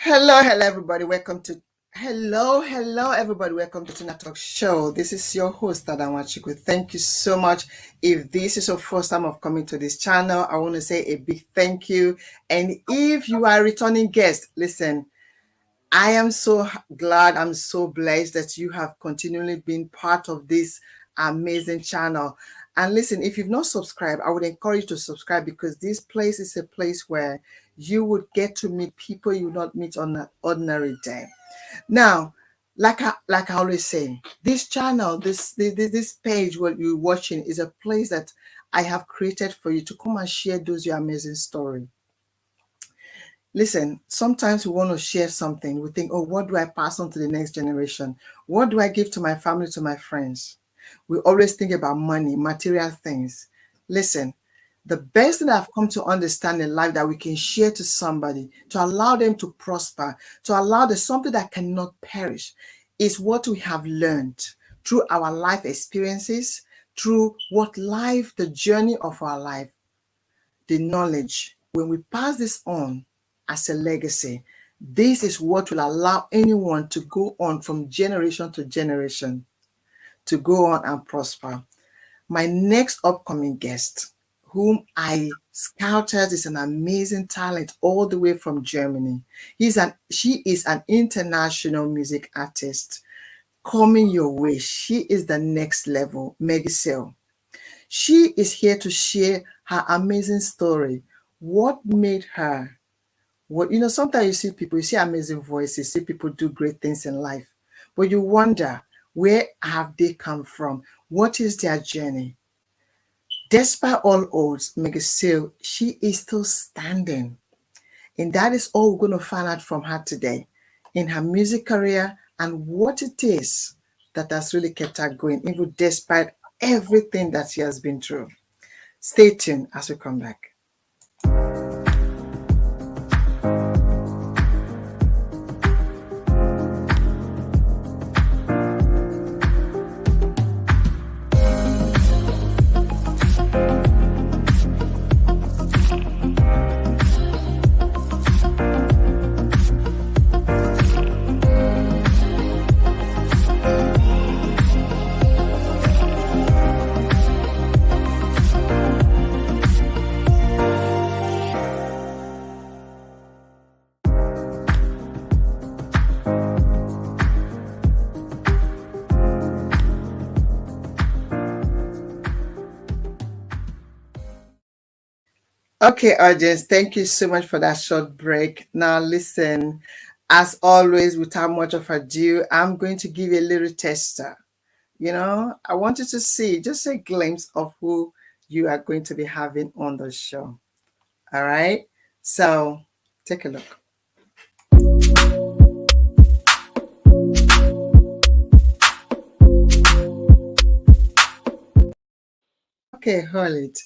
Hello, everybody. Welcome to Tinatalks show. This is your host, Adamwachiku. Thank you so much. If this is your first time of coming to this channel, I want to say a big thank you. And if you are a returning guest, listen, I am so glad, I'm so blessed that you have continually been part of this amazing channel. And listen, if you've not subscribed, I would encourage you to subscribe because this place is a place where you would get to meet people you would not meet on an ordinary day. Now, like I always say, this channel, this page, what you're watching, is a place that I have created for you to come and share those your amazing story. Listen, sometimes we want to share something. We think, oh, what do I pass on to the next generation? What do I give to my family, to my friends? We always think about money, material things. Listen, the best thing I've come to understand in life that we can share to somebody, to allow them to prosper, to allow them something that cannot perish, is what we have learned through our life experiences, through the journey of our life, the knowledge. When we pass this on as a legacy, this is what will allow anyone to go on from generation to generation, to go on and prosper. My next upcoming guest, whom I scouted, is an amazing talent all the way from Germany. She is an international music artist coming your way. She is the next level, MEGGY. She is here to share her amazing story. What made her? Sometimes you see amazing voices, see people do great things in life, but you wonder, where have they come from? What is their journey? Despite all odds, MEGGY, she is still standing. And that is all we're going to find out from her today in her music career and what it is that has really kept her going, even despite everything that she has been through. Stay tuned as we come back. Okay, audience, thank you so much for that short break. Now, listen, as always, without much of ado, I'm going to give you a little tester. I want you to see just a glimpse of who you are going to be having on the show. All right, so take a look. Okay, hold it.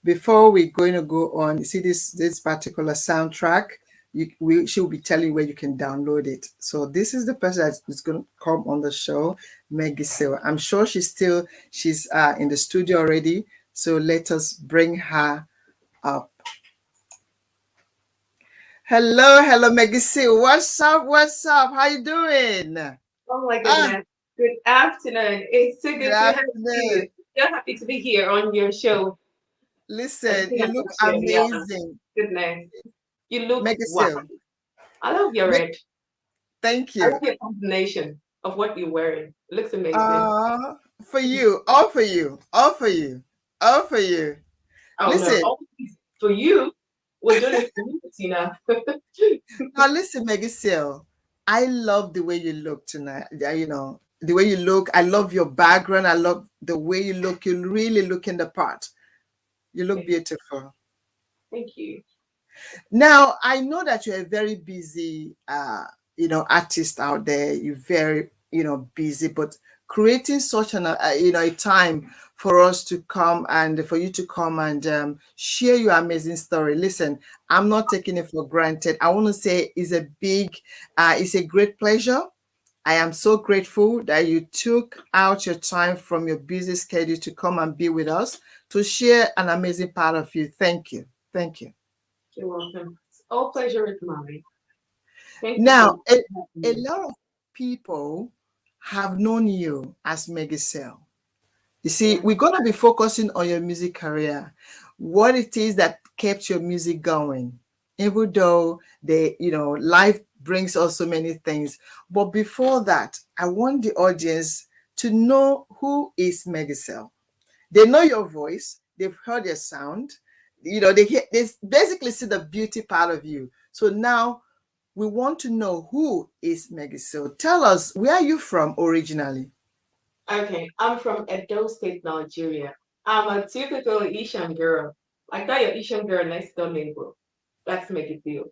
Before we're going to go on, you see this particular soundtrack, she'll be telling you where you can download it. So this is the person that's going to come on the show, MEGGY. I'm sure she's in the studio already. So let us bring her up. Hello, MEGGY. What's up? How you doing? Oh my goodness. Good afternoon. It's so good to have you. So happy to be here on your show. Listen, you look amazing. Goodness. You look wow. MEGGY. I love your red. Thank I you. love your combination of what you're wearing. It looks amazing. For you, all for you, all for you, all for you. Oh Listen, no, always for you. We're doing it for you, Tina. now listen, MEGGY. I love the way you look tonight. The way you look. I love your background. I love the way you look. You really look in the part. You look beautiful. Thank you. Now, I know that you're a very busy, artist out there. You're very, busy, but creating such a time for us to come and for you to come and share your amazing story. Listen, I'm not taking it for granted. I want to say it's a great pleasure. I am so grateful that you took out your time from your busy schedule to come and be with us to share an amazing part of you. Thank you. Thank you. You're welcome. All pleasure is mine. Thank you so Now, much for a having me. lot of people have known you as Meggy Cell. You see, Yeah. we're going to be focusing on your music career, what it is that kept your music going, even though life brings us so many things. But before that, I want the audience to know who is Megacell. They know your voice, they've heard your sound, they basically see the beauty part of you. So now we want to know who is Megacell. Tell us, where are you from originally? Okay, I'm from Edo State, Nigeria. I'm a typical Asian girl. Like that, your Asian girl next door neighbor. That's make it feel.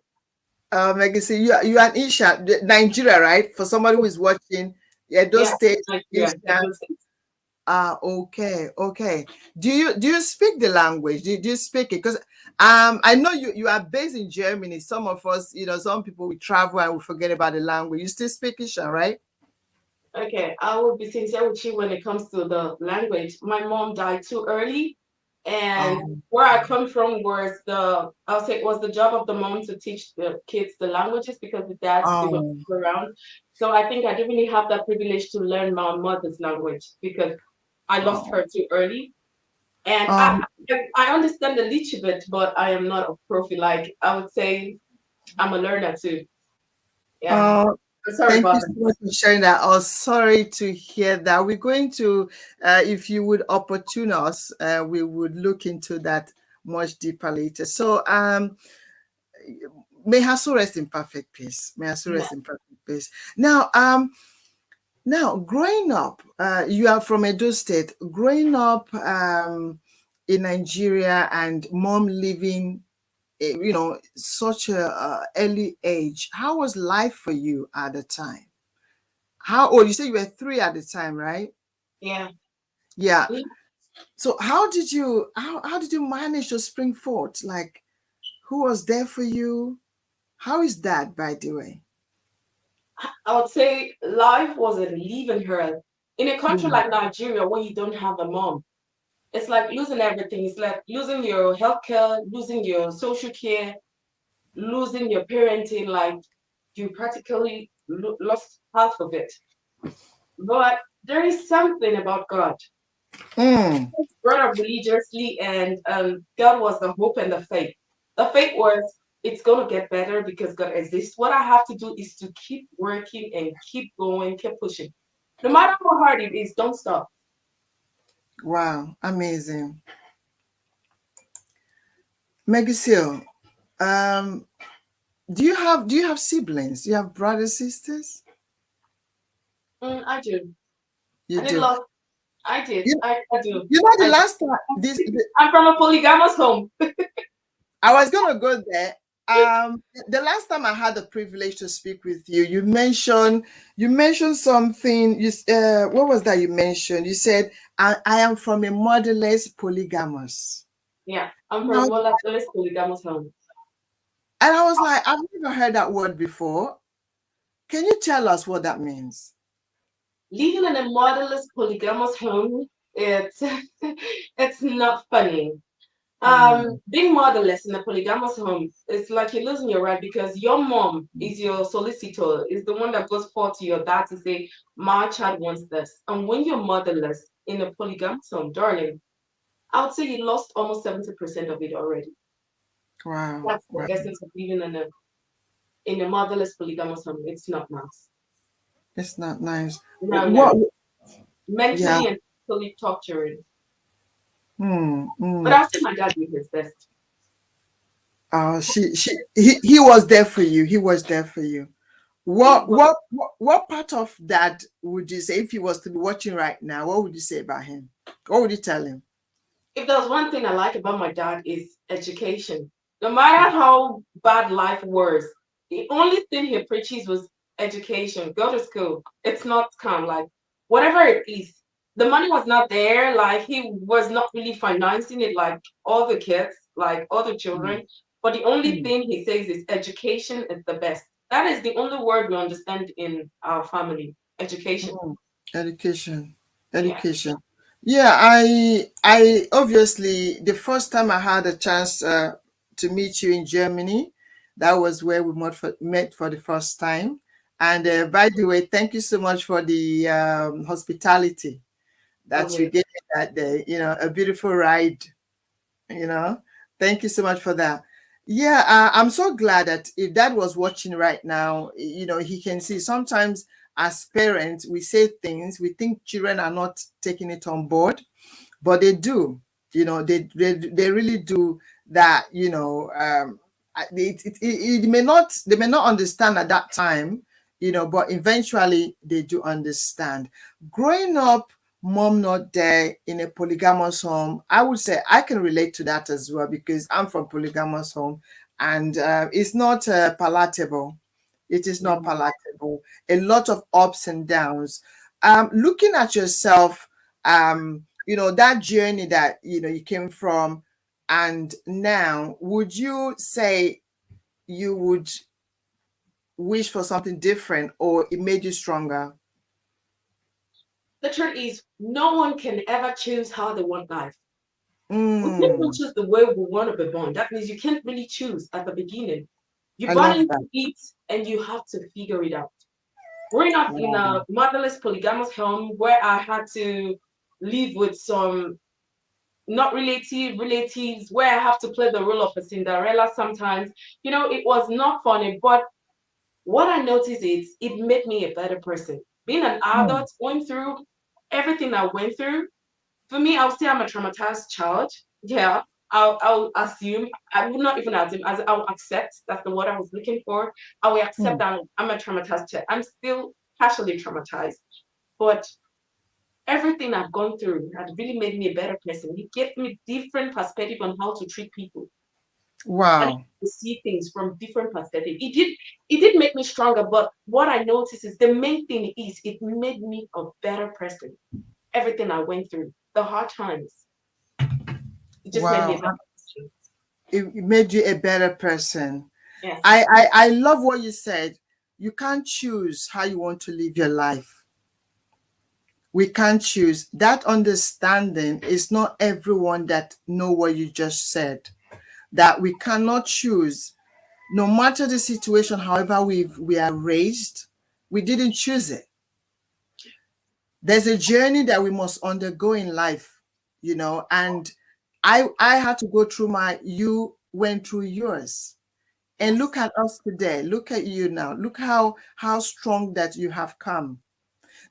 Legacy, you are an Isha, Nigeria, right? For somebody who is watching, yeah, those Yeah, states, Nigeria, Isha. Edo State. Ah, okay, okay. Do you speak the language? Do you speak it? Because I know you are based in Germany. Some of us, some people we travel and we forget about the language. You still speak Isha, right? Okay, I will be sincere with you when it comes to the language. My mom died too early, and Um, where I come from was I'll say it was the job of the mom to teach the kids the languages because the dads they were um, around. So I think I didn't really have that privilege to learn my mother's language because I lost um, her too early. And um, I understand a little bit, but I am not a profi. Like I would say, I'm a learner too. Yeah, uh, I'm sorry Thank you about so that. much for sharing that. Oh, sorry to hear that. We're going to, if you would opportune us, we would look into that much deeper later. So, may her soul rest in perfect peace. May her soul Yeah, rest in perfect peace. Now, growing up, you are from Edo State. Growing up, in Nigeria, and mom living, such a early age. How was life for you at the time? How old? You said you were 3 at the time, right? yeah. Yeah. So how did you manage to spring forth? Like, who was there for you? How is that, by the way? I would say life wasn't leaving her. In a country Mm. like Nigeria, where you don't have a mom, it's like losing everything. It's like losing your healthcare, losing your social care, losing your parenting. Like you practically lost half of it. But there is something about God. Mm. Brought up religiously, and God was the hope and the faith. The faith was it's gonna get better because God exists. What I have to do is to keep working and keep going, keep pushing. No matter how hard it is, don't stop. Wow, amazing. Megasil, um, do you have siblings? Do you have brothers, sisters? I do. You I did do. love. I did. You, I do. you know the I do. last time I'm from a polygamous home. I was gonna go there. The last time I had the privilege to speak with you, you mentioned something. What was that you mentioned? You said I am from a motherless polygamous. Yeah, I'm And I from a was motherless polygamous home. and I was like, I've never heard that word before. Can you tell us what that means? Living in a motherless polygamous home, it's it's not funny. Mm, Being motherless in a polygamous home, it's like you're losing your right because your mom is your solicitor, is the one that goes forth to your dad to say, my child wants this. And when you're motherless in a polygamous home, darling, I would say you lost almost 70% of it already. wow, That's the wow, essence of living in a motherless polygamous home. It's not nice. it's not nice. No, What? no. Yeah. Mentally and physically torturing. Mm, But mm. I'll say my dad did his best. He was there for you. He was there for you. He, What part of that would you say, if he was to be watching right now, what would you say about him? What would you tell him? if there's one thing I like about my dad is education. No matter how bad life was, the only thing he preaches was education. Go to school. It's not scam. Like whatever it is, the money was not there. Like he was not really financing it like all the kids, like all the Mm, children. But the only mm, thing he says is education is the best. That is the only word we understand in our family. Education. mm. Education. Yeah. Education. Yeah, I obviously, the first time I had a chance to meet you in Germany, That was where we met for the first time. And Yeah, by the way, thank you so much for the hospitality that you always. gave me that day. A beautiful ride. You know, thank you so much for that. Yeah, I'm so glad that if Dad was watching right now, he can see sometimes as parents, we say things, we think children are not taking it on board, but they do. They really do that. It may not, they may not understand at that time, but eventually they do understand. Growing up, mom not there in a polygamous home, I would say I can relate to that as well, because I'm from polygamous home, and it's not palatable. It is not Mhm. palatable. A lot of ups and downs. Looking at yourself, that journey that you came from, and now, would you say you would wish for something different, or it made you stronger? The truth is, no one can ever choose how they want life. We can't even Mm, choose the way we want to be born. That means you can't really choose at the beginning. You're I born love into that. it and you have to figure it out. Growing up in Wow. a motherless polygamous home where I had to live with some not relatives, where I have to play the role of a Cinderella sometimes, it was not funny. But what I noticed is it made me a better person. Being an Mm, adult, going through everything I went through, for me, I'll say I'm a traumatized child. Yeah, I'll assume. I would not even assume. As I'll accept. That's the word I was looking for. I will accept mm. that I'm a traumatized child. I'm still partially traumatized, but everything I've gone through had really made me a better person. It gave me different perspective on how to treat people and Wow. to see things from different perspective. It did make me stronger. But what I noticed is the main thing is it made me a better person. Everything I went through, the hard times, it just made me a Wow. better person. It made you a better person. Yes. I love what you said. You can't choose how you want to live your life. We can't choose. That understanding is not everyone that know what you just said. That we cannot choose, no matter the situation, however we are raised, we didn't choose it. There's a journey that we must undergo in life, and I had to go through you went through yours. And look Yes. at us today. Look at you now. Look how strong that you have come.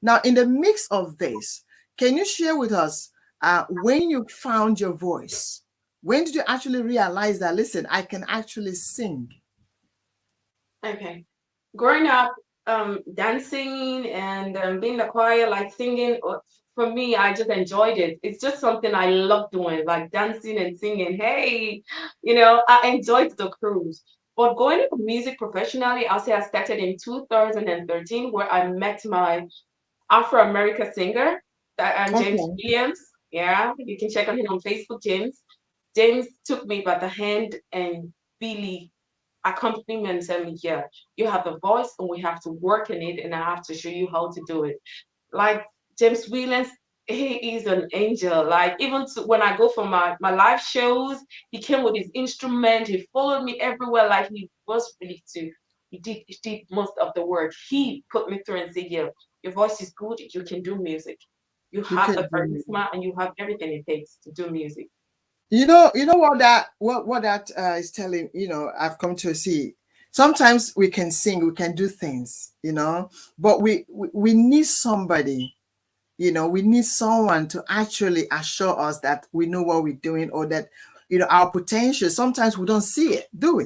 Now, in the mix of this, can you share with us when you found your voice? When did you actually realize that, listen, I can actually sing? Okay. Growing up, dancing and being the choir, like singing, for me, I just enjoyed it. It's just something I love doing, like dancing and singing. Hey, I enjoyed the cruise. But going into music professionally, I'll say I started in 2013, where I met my Afro-American singer, James Okay. Williams. Yeah, you can check on him on Facebook, James. James took me by the hand and really accompaniment and tell me, yeah, you have a voice and we have to work in it and I have to show you how to do it. Like James Williams, he is an angel. Like even when I go for my live shows, he came with his instrument, he followed me everywhere, like he was really too. He did most of the work. He put me through and said, yeah, your voice is good, you can do music. You You have the can do it. charisma and you have everything it takes to do music. You know what that is telling. I've come to see. Sometimes we can sing, we can do things, but we need somebody. We need someone to actually assure us that we know what we're doing, or that our potential. Sometimes we don't see it, do we?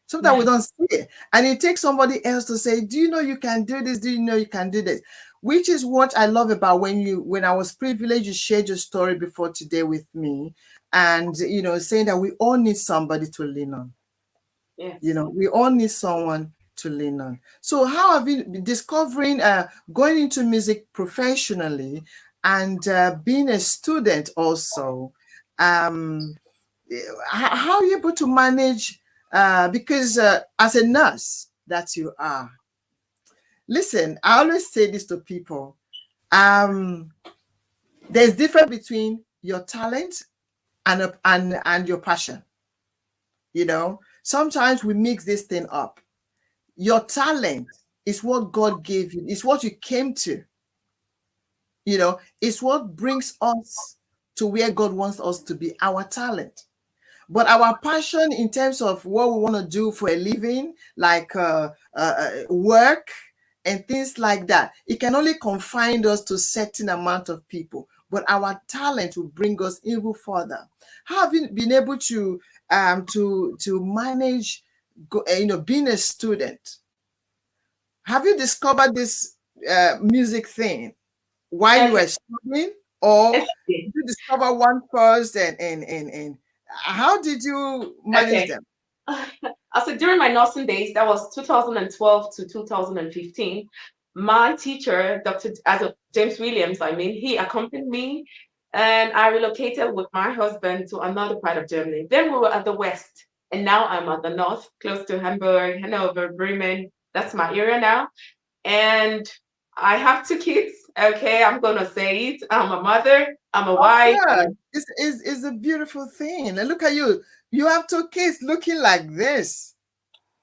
Sometimes we Yes, don't see it, and it takes somebody else to say, do you know you can do this? Do you know you can do this? Which is what I love about when I was privileged, you shared your story before today with me, and saying that we all need somebody to lean on. yes. We all need someone to lean on. So how have you been discovering, going into music professionally, and being a student also? Um, how are you able to manage? Because as a nurse that you are, listen, I always say this to people. Um, there's difference between your talent and your passion. Sometimes we mix this thing up. Your talent is what God gave you, it's what you came to, it's what brings us to where God wants us to be, our talent. But our passion in terms of what we want to do for a living, like work and things like that, it can only confine us to a certain amount of people. But our talent will bring us even further. How have you been able to manage, being a student? Have you discovered this music thing while you Okay. were studying, or Okay. did you discover one first, and how did you manage Okay. them? So during my nursing days, that was 2012 to 2015, my teacher, Dr. James Williams, he accompanied me, and I relocated with my husband to another part of Germany. Then we were at the west, and now I'm at the north, close to Hamburg, Hanover, Bremen. That's my area now. And I have two kids. Okay, I'm gonna say it. I'm a mother. I'm a Of wife. I'm course, a it's a beautiful thing. And look at you. You have two kids looking like this.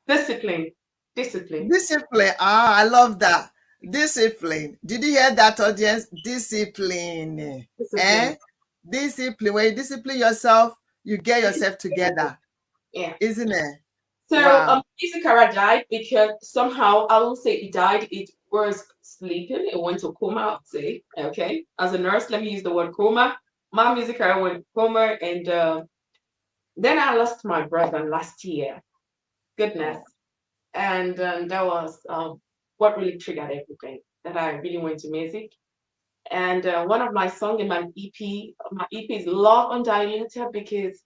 discipline. Discipline. Discipline. Ah, I love that. Discipline. Did you hear that, audience? Discipline. Discipline. Eh? Discipline. When you discipline yourself, you get yourself together, Yeah. isn't it? So Wow. Izikara died because somehow I won't say it died. It was sleeping. It went to coma. I'd say. Okay. As a nurse, let me use the word coma. Mom Izikara went coma, and then I lost my brother last year. Goodness. Oh. And that was what really triggered everything. That I really went to music. And one of my songs in my EP is Love Undiluted, because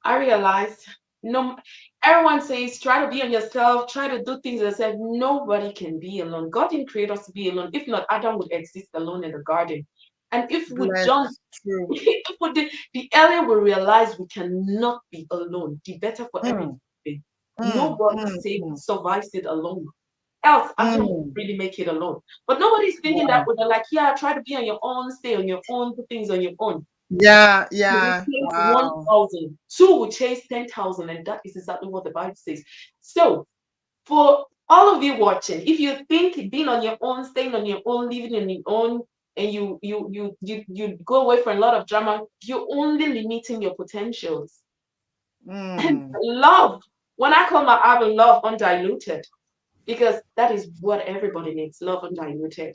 I realized no, everyone says try to be on yourself, try to do things yourself. Nobody can be alone. God didn't create us to be alone. If not, Adam would exist alone in the garden. And if we don't, Bless. True. if we did, the earlier we realize we cannot be alone, the better for everything. Mm, mm, Nobody mm, mm, survives it alone. Else, Adam would mm. really make it alone. But nobody's thinking that Wow. way. They're like, yeah, try to be on your own, stay on your own, do things on your own. Yeah, You will yeah. chase Wow. 1,000, two will chase 10,000, and that is exactly what the Bible says. So, for all of you watching, if you think being on your own, staying on your own, living on your own, and you go away from a lot of drama, you're only limiting your potentials. And Mm. love, when I call my album Love Undiluted, because that is what everybody needs, love undiluted.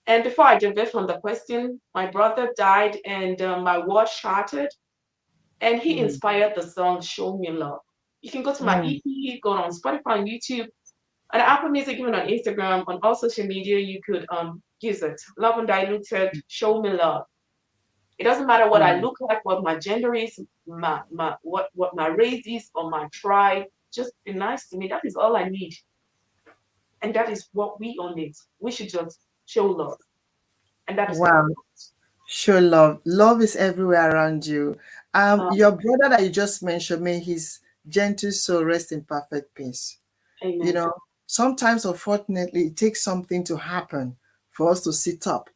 And before I divert from the question, my brother died, and my world shattered, and he Mm. inspired the song Show Me Love. You can go to my Mm. EP, go on Spotify and YouTube, and Apple Music, even on Instagram, on all social media, you could use it. Love Undiluted, Show Me Love. It doesn't matter what I Mm. look like, what my gender is, what my race is, or my tribe. Just be nice to me. That is all I need. And that is what we all need. We should just show love. And that is what I Wow. Show love. Love is everywhere around you. want. Your brother that you just mentioned, may his gentle soul rest in perfect peace. You Amen. know, sometimes, unfortunately, it takes something to happen for us to sit up.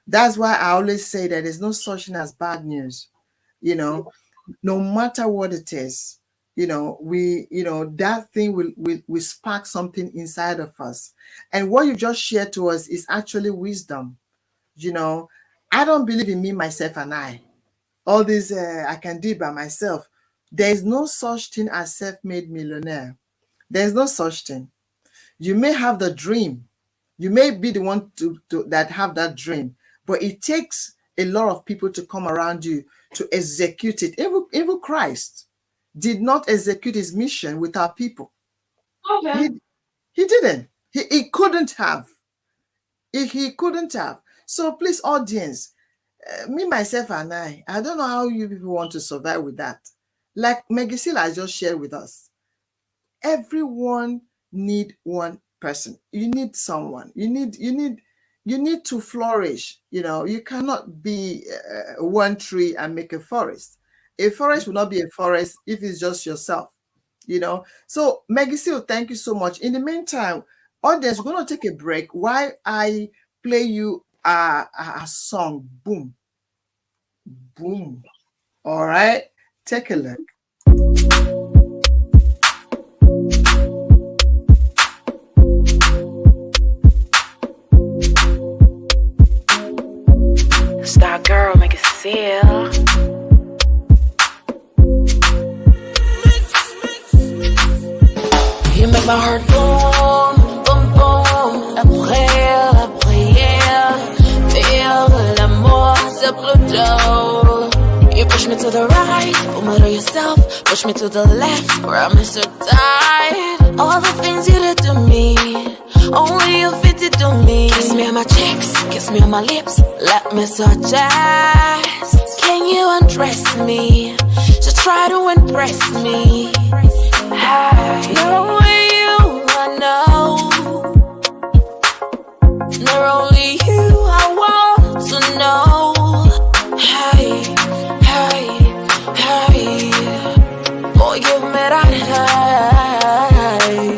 That's why I always say that there's no such thing as bad news. You know, no matter what it is, that thing will spark something inside of us. And what you just shared to us is actually wisdom. you know I don't believe in me, myself, and I. All this, I can do it by myself. There is no such thing as self-made millionaire. There's no such thing. You may have the dream, you may be the one to that have that dream, but it takes a lot of people to come around you to execute it. Even Christ did not execute his mission without people. Okay. He he didn't. He couldn't have. He couldn't have. So please, audience, me, myself, and I don't know how you people want to survive with that. Like Meggy has just shared with us, everyone need one person. You need someone. You need to flourish. You cannot be one tree and make a forest. A forest will not be a forest if it's just yourself. So Meggy, thank you so much. In the meantime, audience, we're going to take a break while I play you a song. Boom, boom. All right, take a look. boom, boom, boom. Après, feel l'amour sur Pluto. You push me to the right, pull me to yourself. Push me to the left, grab me so tight. All the things you did to me, only you fit it to me. Kiss me on my cheeks, kiss me on my lips. Let me suggest. Can you undress me? Just try to impress me. Not only you, I know. Not only you, I want to know. Hey, hey, hey. Boy, give me that high.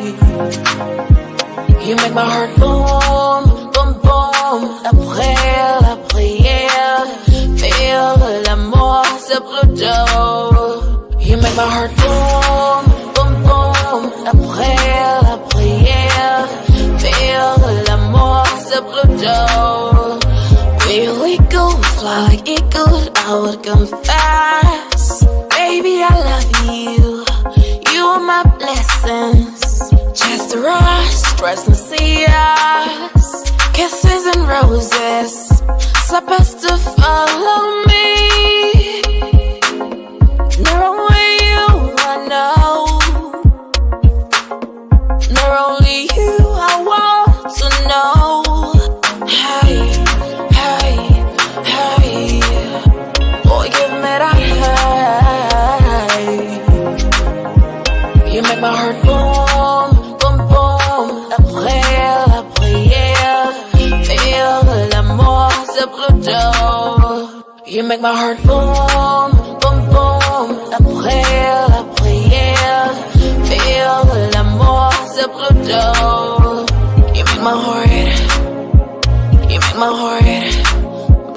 You make my heart boom, boom, boom. Après la prière, feel l'amour sur Pluto. You make my heart boom, boom, boom. Après la prière, feel l'amour sur Pluto. Where we go, fly like eagles, I would confess. Baby, I love you. You are my blessings. Just a rush, stress and see us. Kisses and roses, supposed to follow me. Not only you, I know. Not only you, I want to know. Hey, hey, hey. Boy, give me that high. You make my heart boom, boom, boom. Après la prière, feel l'amour sur Pluto. You make my heart boom, boom, boom. Après la prière, feel l'amour sur Pluto. You make my heart, you make my heart.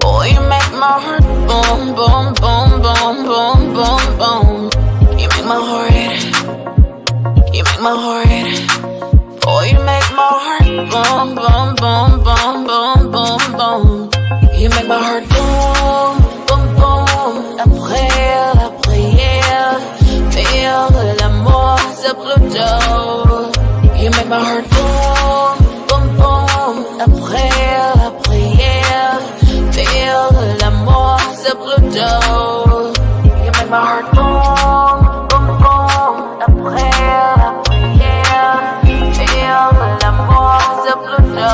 Boy, you make my heart boom, boom, boom, boom, boom, boom, boom. You make my heart, you make my heart. Boy, you make my heart boom, boom, boom, boom, boom, boom, boom. You make my heart boom, boom, boom. Après la prière, feel l'amour sur Pluto. You make my heart boom, boom, boom. Après la prière, feel l'amour sur Pluto. You make my heart boom, boom, boom. Après la prière, feel l'amour sur Pluto.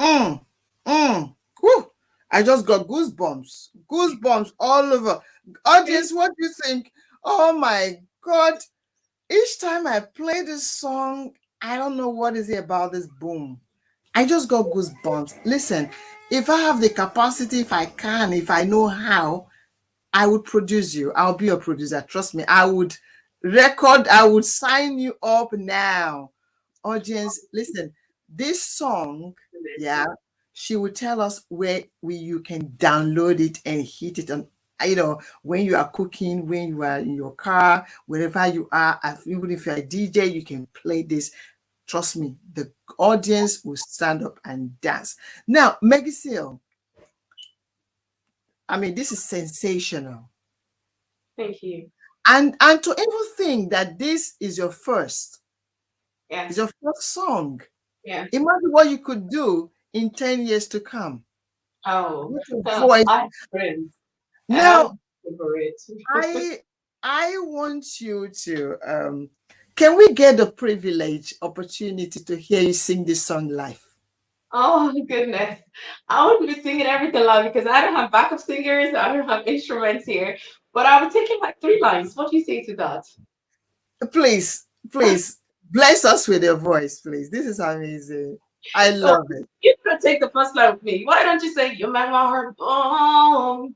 Mm, Whew. I just got goosebumps. Goosebumps all over. Audience, what do you think? Oh my God. Each time I play this song, I don't know what is it about this boom. I just got goosebumps. Listen, if I have the capacity, if I can, if I know how, I would produce you. I'll be a producer. Trust me. I would record, I would sign you up now. Audience, listen, this song, yeah, she will tell us where you can download it and hit it on, when you are cooking, when you are in your car, wherever you are, even if you're a DJ, you can play this. Trust me, the audience will stand up and dance. Now, Meggy Seal, I mean, this is sensational. Thank you. And to even think that this is your first, Yes. is your first song. Yeah. Imagine what you could do in 10 years to come. Oh, With your voice. I have friends. Now, For it. I I want you to can we get the privilege, opportunity to hear you sing this song live? Oh goodness. I would be singing everything live because I don't have backup singers, I don't have instruments here. But I would take it like 3 lines. What do you say to that? Please, please bless us with your voice, please. This is amazing. I Oh, love it. you could take the first line with me. Why don't you say you make my heart boom?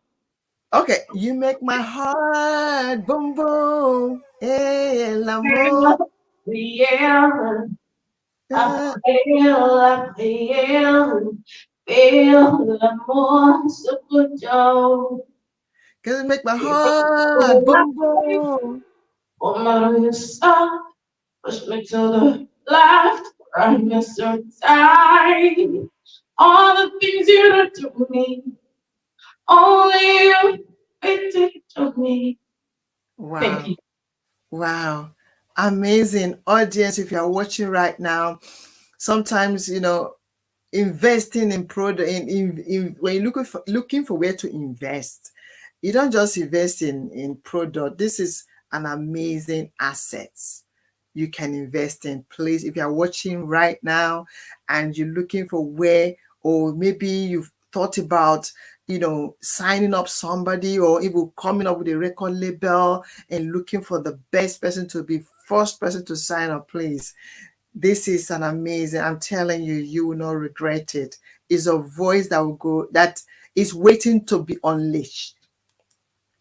Okay, you make my heart boom boom. Hey, l'amour. Yeah, Uh, I feel l'amour sur le dos. Can you make my heart boom boom? Oh, my, you stop, push me to the left, right, me so tight. All the things you do to me, only you It took me. Thank Wow. you. Wow. Amazing. Audience, if you are watching right now, sometimes, investing in product in when you're looking for where to invest, you don't just invest in product. This is an amazing asset you can invest in. Please, if you are watching right now and you're looking for where, or maybe you've thought about signing up somebody, or even coming up with a record label and looking for the best person to be first person to sign up, please, this is an amazing, I'm telling you, you will not regret it. It's a voice that will go, that is waiting to be unleashed.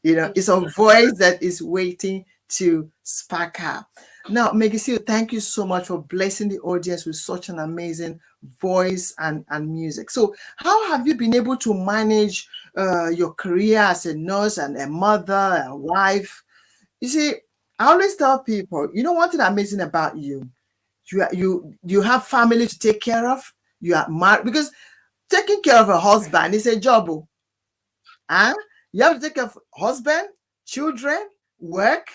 Thank It's a voice that is waiting to spark up. Now, Meggy Seal, thank you so much for blessing the audience with such an amazing voice and music. So, how have you been able to manage your career as a nurse and a mother, a wife? You see, I always tell people, one thing amazing about you, you have family to take care of. You are married, because taking care of a husband is a job. Huh? You have to take care of husband, children, work,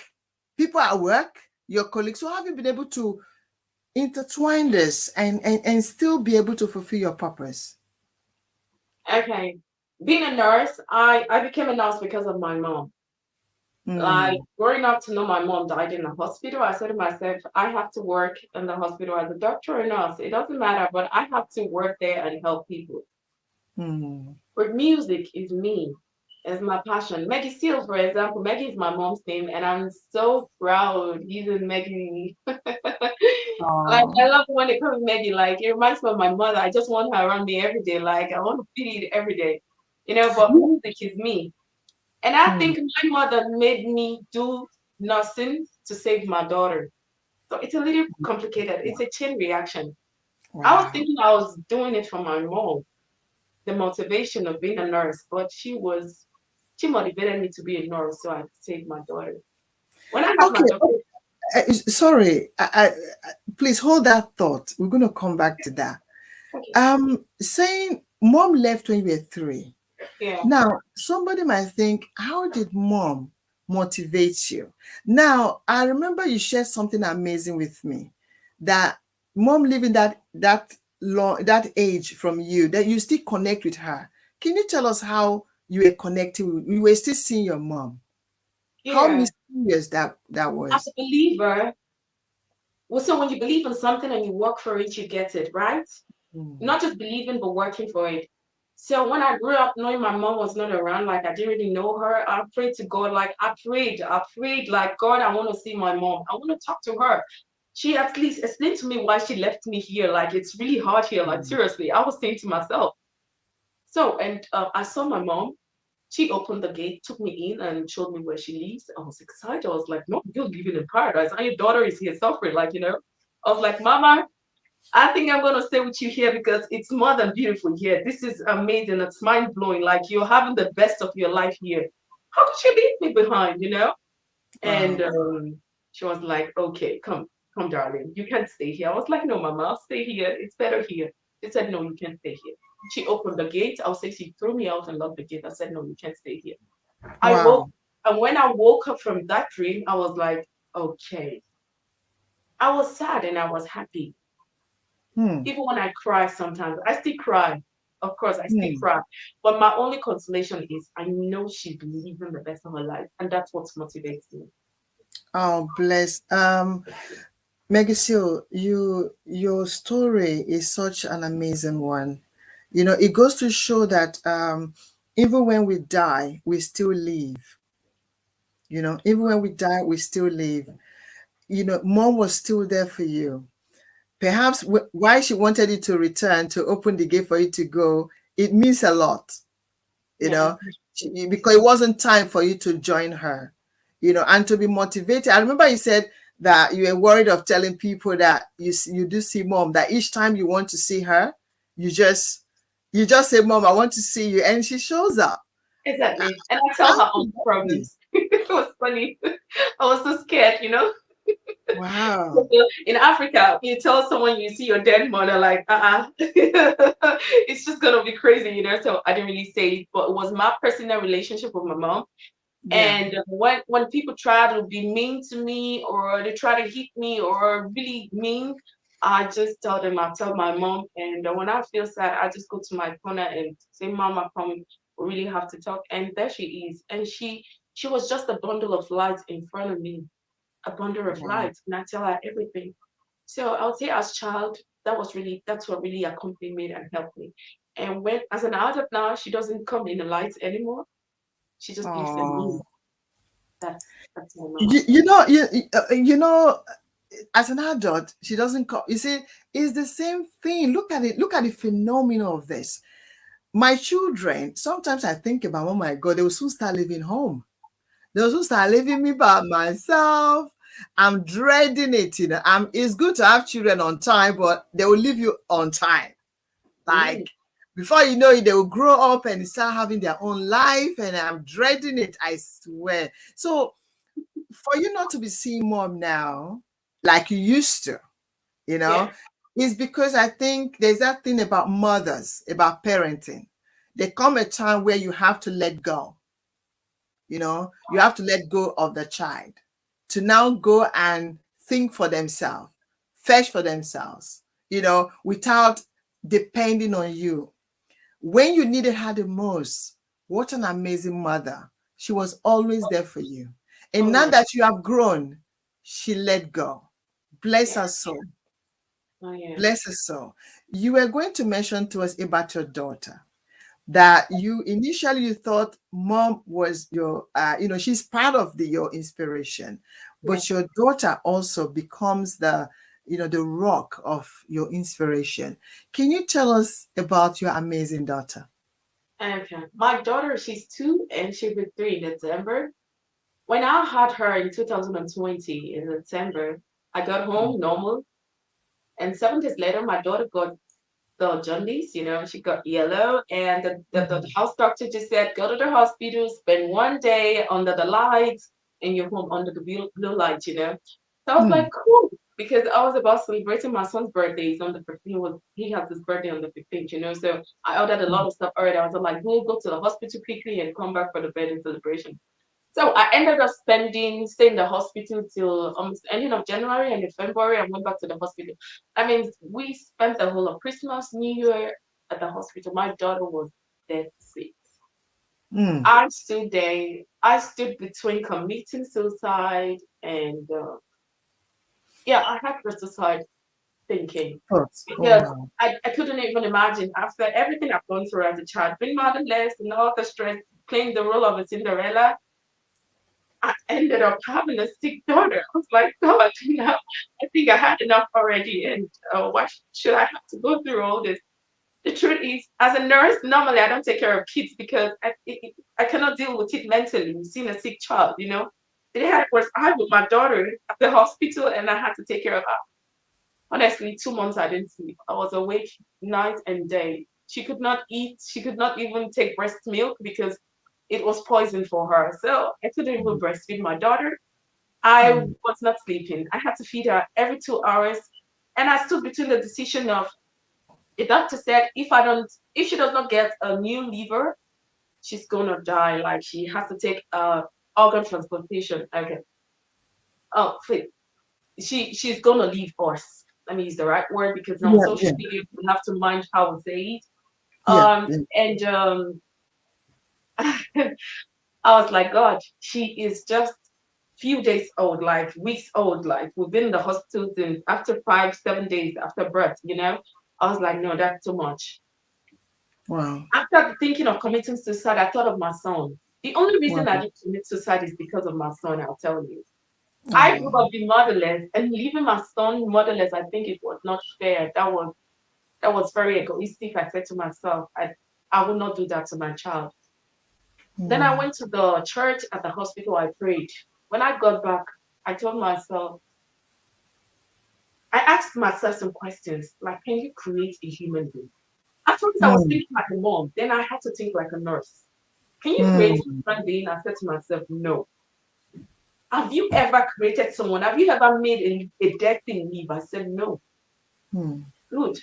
people at work, your colleagues. So have you been able to intertwine this and still be able to fulfill your purpose? Okay. Being a nurse, I became a nurse because of my mom. Like Hmm. growing up to know my mom died in the hospital, I said to myself, I have to work in the hospital as a doctor or nurse. It doesn't matter, but I have to work there and help people. Hmm. But music is me, is my passion. Meggy Seal, for example, Meggy is my mom's name, and I'm so proud using Meggy. Like Oh. I love when they call me Meggy. Like it reminds me of my mother. I just want her around me every day. Like I want to feed it every day, But music is me, and I Hmm. think my mother made me do nothing to save my daughter. So it's a little complicated. It's a chain reaction. I was Wow. thinking I was doing it for my mom, the motivation of being a nurse, but she motivated me to be a nurse so I could save my daughter. When I had my Okay. daughter, Sorry. Please hold that thought. We're going to come back to that. okay, Saying mom left when you were 3. yeah, Now, somebody might think, how did mom motivate you? Now, I remember you shared something amazing with me, that mom living that age from you, that you still connect with her. Can you tell us how you were connecting? You were still seeing your mom. How yeah. mysterious that As a was. believer, well, so when you believe in something and you work for it, you get it, right? Mm, Not just believing, but working for it. So when I grew up knowing my mom was not around, like I didn't really know her, I prayed to God, like I prayed, like God, I want to see my mom. I want to talk to her. She at least explained to me why she left me here. Like it's really hard here. Like mm. seriously, I was saying to myself. So, and I saw my mom. She opened the gate, took me in, and showed me where she lives. I was excited. I was like, "No, you're living in paradise. And your daughter is here suffering." I was like, "Mama, I think I'm gonna stay with you here because it's more than beautiful here. This is amazing. It's mind blowing. Like you're having the best of your life here. How could you leave me behind?" And Wow. she was like, "Okay, come, darling. You can't stay here." I was like, "No, Mama, I'll stay here. It's better here." She said, "No, you can't stay here." She opened the gate. I'll say she threw me out and locked the gate. I said, "No, you can't stay here." I woke, Wow. and when I woke up from that dream, I was like, "Okay." I was sad and I was happy. Hmm. Even when I cry sometimes, I still cry. Of course, I still Hmm. cry. But my only consolation is I know she's living the best of her life, and that's what motivates me. Oh, bless. Megisio, your story is such an amazing one. It goes to show that even when we die, we still live. Even when we die, we still live. Mom was still there for you. Perhaps why she wanted you to return, to open the gate for you to go, it means a lot, you Yeah. know, because it wasn't time for you to join her, and to be motivated. I remember you said that you were worried of telling people that you do see mom, that each time you want to see her, you just say, "Mom, I want to see you," and she shows up. Exactly. And I tell How her all could the that be? problems. It was funny. I was so scared. Wow. In Africa, you tell someone you see your dead mother, like, it's just gonna be crazy. So I didn't really say it, but it was my personal relationship with my mom. Yeah. And when people try to be mean to me or they try to hit me or really mean, I just tell them, I tell my mom. And when I feel sad, I just go to my corner and say, Mama, come, we really have to talk. And there she is. And she was just a bundle of light in front of me, a bundle of Wow. light. And I tell her everything. So I would say as child, that's what really accompanied me and helped me. And when as an adult now, she doesn't come in the lights anymore. She just gives them me. Oh. That's my mom. You know, as an adult, she doesn't call. You see, it's the same thing. Look at it. Look at the phenomenon of this. My children, sometimes I think about, oh my God, they will soon start leaving home. They will soon start leaving me by myself. I'm dreading it. It's good to have children on time, but they will leave you on time. Mm, Like, before you know it, they will grow up and start having their own life, and I'm dreading it, I swear. So, for you not to be seeing mom now like you used to, you know, yeah. is because I think there's that thing about mothers, about parenting. There come a time where you have to let go, you have to let go of the child to now go and think for themselves, fetch for themselves, without depending on you. When you needed her the most, what an amazing mother. She was always there for you. And Oh now yeah. that you have grown, she let go. Bless Yeah. her soul. Oh yeah. Bless her soul. You were going to mention to us about your daughter that you initially you thought mom was your, she's part of your inspiration, Yeah. but your daughter also becomes the rock of your inspiration. Can you tell us about your amazing daughter? Okay. My daughter, she's 2 and she'll be 3 in December. When I had her in 2020 in December, I got home normal, and 7 days later, my daughter got the jaundice, she got yellow, and the Mhm. house doctor just said, go to the hospital, spend 1 day under the lights, and you're home under the blue light. So I was like, Mm. cool, because I was about celebrating my son's birthday. He's on the 15th. He has his birthday on the 15th. So I ordered a lot of stuff already. I was like, we'll go to the hospital quickly and come back for the birthday celebration. So I ended up staying in the hospital till almost ending of January, and in February I went back to the hospital. I mean, we spent the whole of Christmas, New Year at the hospital. My daughter was dead sick. Mm. I stood there. I stood between committing suicide and yeah, I had suicide thinking Oh, because wow. I couldn't even imagine after everything I've gone through as a child, being motherless and all the stress, playing the role of a Cinderella. I ended up having a sick daughter. I was like, God, I think I had enough already. And why should I have to go through all this? The truth is, as a nurse, normally I don't take care of kids because I cannot deal with it mentally. Seeing a sick child. They had was I with my daughter at the hospital and I had to take care of her. Honestly, 2 months I didn't sleep. I was awake night and day. She could not eat. She could not even take breast milk because it was poison for her. So I couldn't even breastfeed my daughter. I Mm. was not sleeping. I had to feed her every 2 hours. And I stood between the decision of the doctor said if she does not get a new liver, she's gonna die. Like she has to take organ transplantation. Okay. Oh, she's gonna leave us. Let me use the right word because on Yeah, social yeah, media we have to mind how we say it. yeah, yeah. And I was like, God, she is just few days old, like weeks old, like within the hospital since after 5, 7 days after birth. I was like, no, that's too much. Wow. After thinking of committing suicide, I thought of my son. The only reason I Wow. didn't commit suicide is because of my son, I'll tell you. I grew Oh. up being motherless and leaving my son motherless, I think it was not fair. That was very egoistic. I said to myself, I will not do that to my child. Then I Mm. went to the church at the hospital, I prayed. When I got back, I told myself, I asked myself some questions like, can you create a human being? At first, I was Mm. thinking like a mom, then I had to think like a nurse. Can you create Mm. a human being? I said to myself, no. Have you ever created someone? Have you ever made a dead thing live? I said, no. Mm. Good.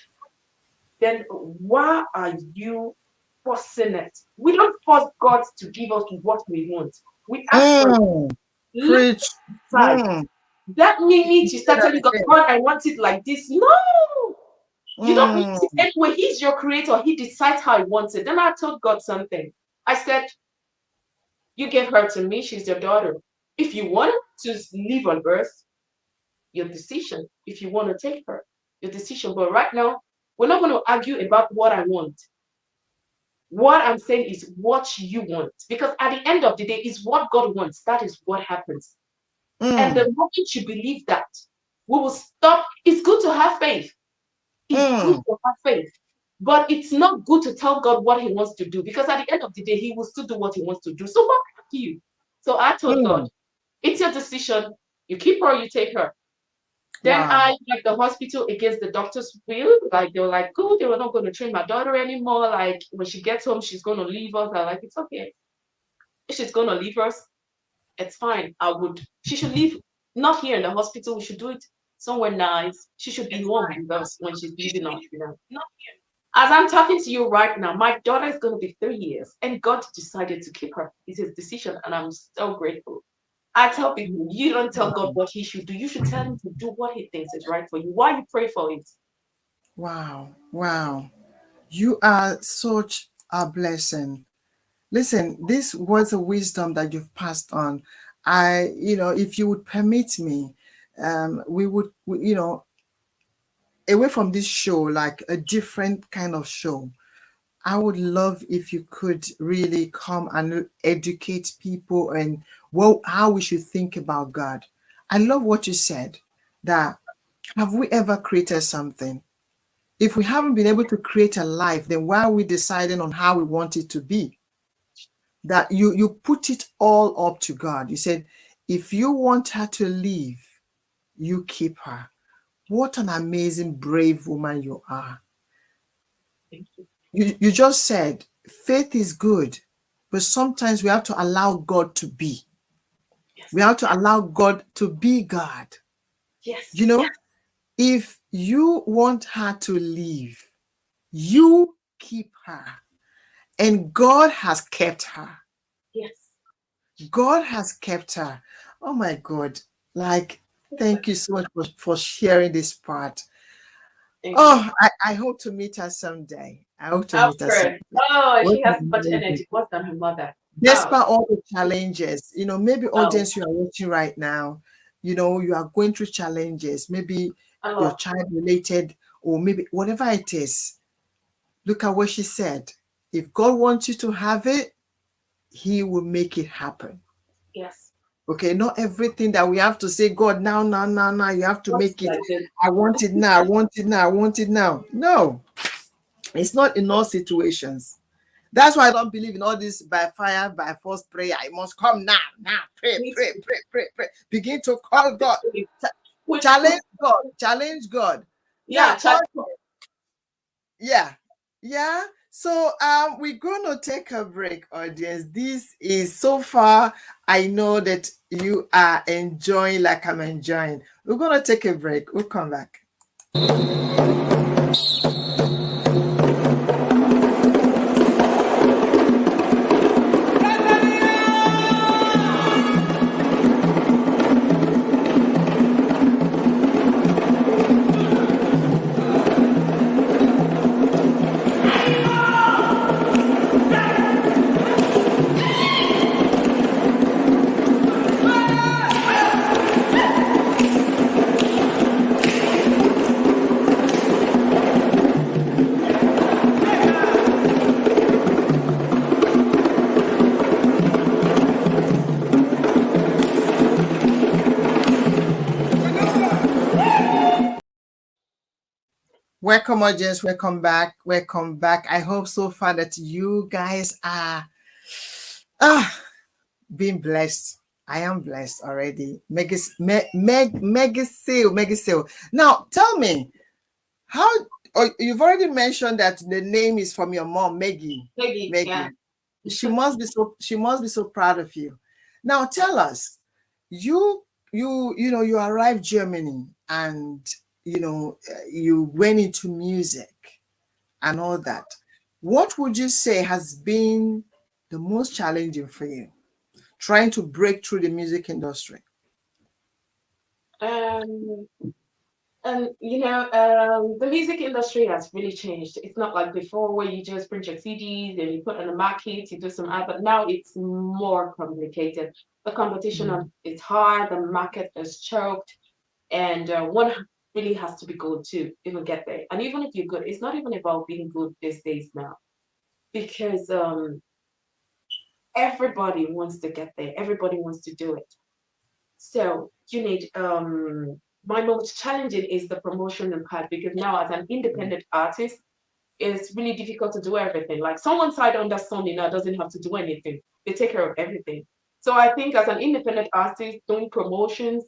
Then why are you forcing it? We don't force God to give us what we want. We asked for it. Mm. Let Preach. us decide. Mm. That minute you start Say telling that God, again. God, I want it like this. No, you don't want it Mm. anyway. He's your creator. He decides how he wants it. Then I told God something. I said, you gave her to me. She's your daughter. If you want to live on earth, your decision. If you want to take her, your decision. But right now, we're not going to argue about what I want. What I'm saying is what you want. Because at the end of the day, it's what God wants. That is what happens. And Mm. the moment you believe that, we will stop. It's good to have faith. It's good Mm. to have faith. But it's not good to tell God what he wants to do because at the end of the day, he will still do what he wants to do. So what about you? So I told God, Mm. it's your decision. You keep her or you take her. Then Wow. I like the hospital against the doctor's will. Like they were like, good, they were not going to train my daughter anymore. Like when she gets home, she's going to leave us. I'm like, it's okay. If she's going to leave us, it's fine. She should leave, not here in the hospital. We should do it somewhere nice. She should be home with us when she's leaving us, you know. As I'm talking to you right now, my daughter is going to be 3 years, and God decided to keep her. It's his decision, and I'm so grateful. I tell people, you don't tell God what he should do. You should tell him to do what he thinks is right for you. Why you pray for it? Wow. Wow. You are such a blessing. Listen, this was a wisdom that you've passed on. If you would permit me, we would, away from this show, like a different kind of show. I would love if you could really come and educate people and how we should think about God. I love what you said, that have we ever created something? If we haven't been able to create a life, then why are we deciding on how we want it to be? That you put it all up to God. You said, if you want her to leave, you keep her. What an amazing, brave woman you are. Thank you. You just said faith is good, but sometimes we have to allow God to be. We Yes. have to allow God to be God. Yes. You know, if you want her to leave, you keep her. And God has kept her. Yes. God has kept her. Oh my God. Like, thank you so much for sharing this part. Thank you. Oh, I hope to meet her someday. I hope to Our meet her friend. someday. Oh, What she has an much amazing. energy. Worse than her mother. Oh, Despite all the challenges, maybe oh, audience you are watching right now, you are going through challenges, maybe your oh, child related, or maybe whatever it is. Look at what she said. If God wants you to have it, he will make it happen. yes. Okay, not everything that we have to say, God, now, now, now, now, you have to Not make it. like this. I want it now, I want it now, I want it now. No, it's not in all situations. That's why I don't believe in all this by fire, by force prayer. I must come now, now, pray, Me pray, too. pray, pray, pray. Begin to call God. Ch- Which, Challenge God, challenge God. Yeah, yeah, call chat. God. Yeah, yeah. So we're gonna take a break, audience. This is so far. I know that you are enjoying like I'm enjoying. We're gonna take a break. We'll come back. Welcome, audience. Welcome back. Welcome back. I hope so far that you guys are being blessed. I am blessed already. Mega sale, mega sale. Now, tell me, how you've already mentioned that the name is from your mom, Meggy. Maybe, yeah. Meggy. She must be so proud of you. Now, tell us, you arrived Germany, and you went into music and all that. What would you say has been the most challenging for you? trying to break through the music industry? Um, and the music industry has really changed. It's not like before where you just print your CDs and you put on the market, you do some ad, but now it's more complicated. The competition is hard, the market is choked, and one really has to be good to even get there. And even if you're good, it's not even about being good these days now, because everybody wants to get there, everybody wants to do it. So you need my most challenging is the promotion part, because now as an independent artist, it's really difficult to do everything. Like someone signed under Sony now doesn't have to do anything. They take care of everything. So I think as an independent artist, doing promotions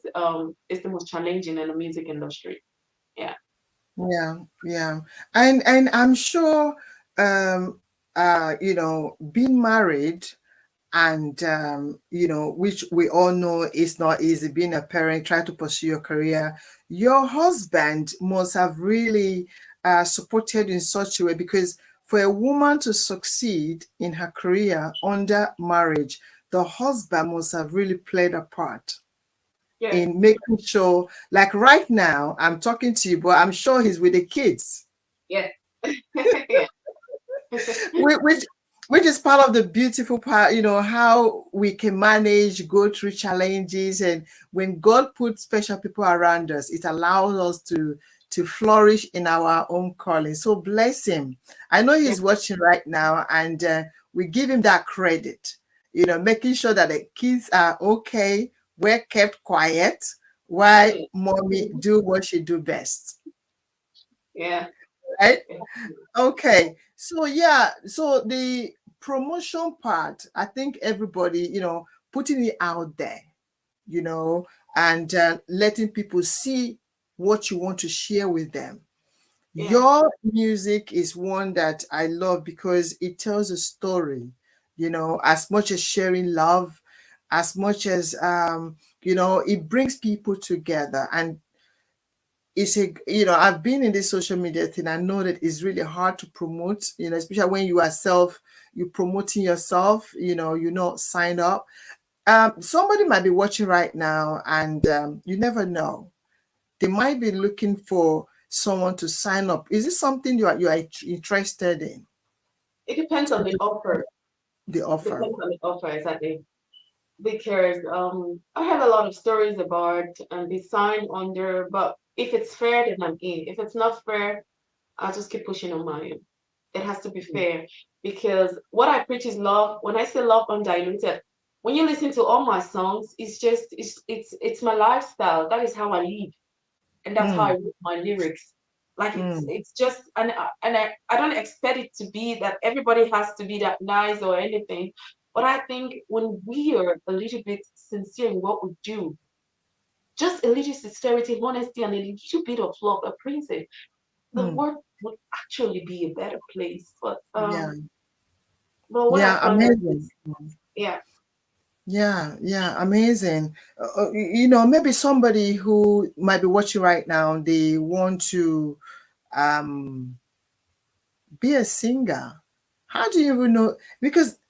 is the most challenging in the music industry. Yeah. Yeah, yeah. And I'm sure being married and which we all know is not easy, being a parent, trying to pursue your career. Your husband must have really supported in such a way, because for a woman to succeed in her career under marriage, the husband must have really played a part Yeah. in making sure, like right now I'm talking to you, but I'm sure he's with the kids. Yeah. Yeah. which which is part of the beautiful part, how we can manage, go through challenges, and when God puts special people around us, it allows us to flourish in our own calling. So bless him. I know Yeah. he's watching right now, and we give him that credit, making sure that the kids are okay, we're kept quiet while mommy Mhm. do what she do best, Yeah. right? Yeah. Okay, so yeah, so the promotion part, I think everybody, putting it out there, you know, and letting people see what you want to share with them. Yeah. Your music is one that I love because it tells a story, as much as sharing love, as much as, it brings people together. And it's I've been in this social media thing. I know that it's really hard to promote, especially when you're promoting yourself, you're not signed up. Somebody might be watching right now, and you never know. They might be looking for someone to sign up. Is this something you are interested in? It depends on the offer. The offer. Depends on the offer, exactly. Because I have a lot of stories about be signed under, but if it's fair, then I'm in. If it's not fair, I'll just keep pushing on my own. It has to be fair, because what I preach is love. When I say love undiluted, when you listen to all my songs, it's my lifestyle. That is how I live, and that's how I Mm, write my lyrics. Like mm, it's just, and I don't expect it to be that everybody has to be that nice or anything. But I think when we are a little bit sincere in what we do, just a little sincerity, honesty, and a little bit of love, a princess, the mm. world would actually be a better place. Yeah, But what I yeah, found out amazing. is, yeah, Yeah, yeah, amazing. Maybe somebody who might be watching right now, they want to um be a singer. How do you even know? Because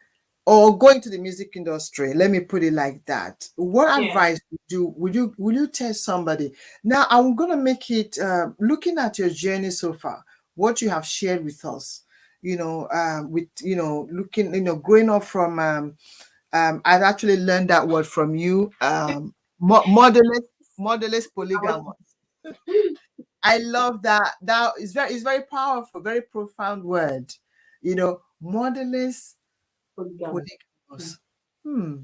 or go into the music industry. Let me put it like that. What yeah. advice would you tell somebody? Now I'm gonna make it looking at your journey so far, what you have shared with us. With looking, growing up from I've actually learned that word from you. Modelist I was polygamous. I love that. That is very powerful, very profound word. Modelist polygamous. Mm, polygamous. Hmm.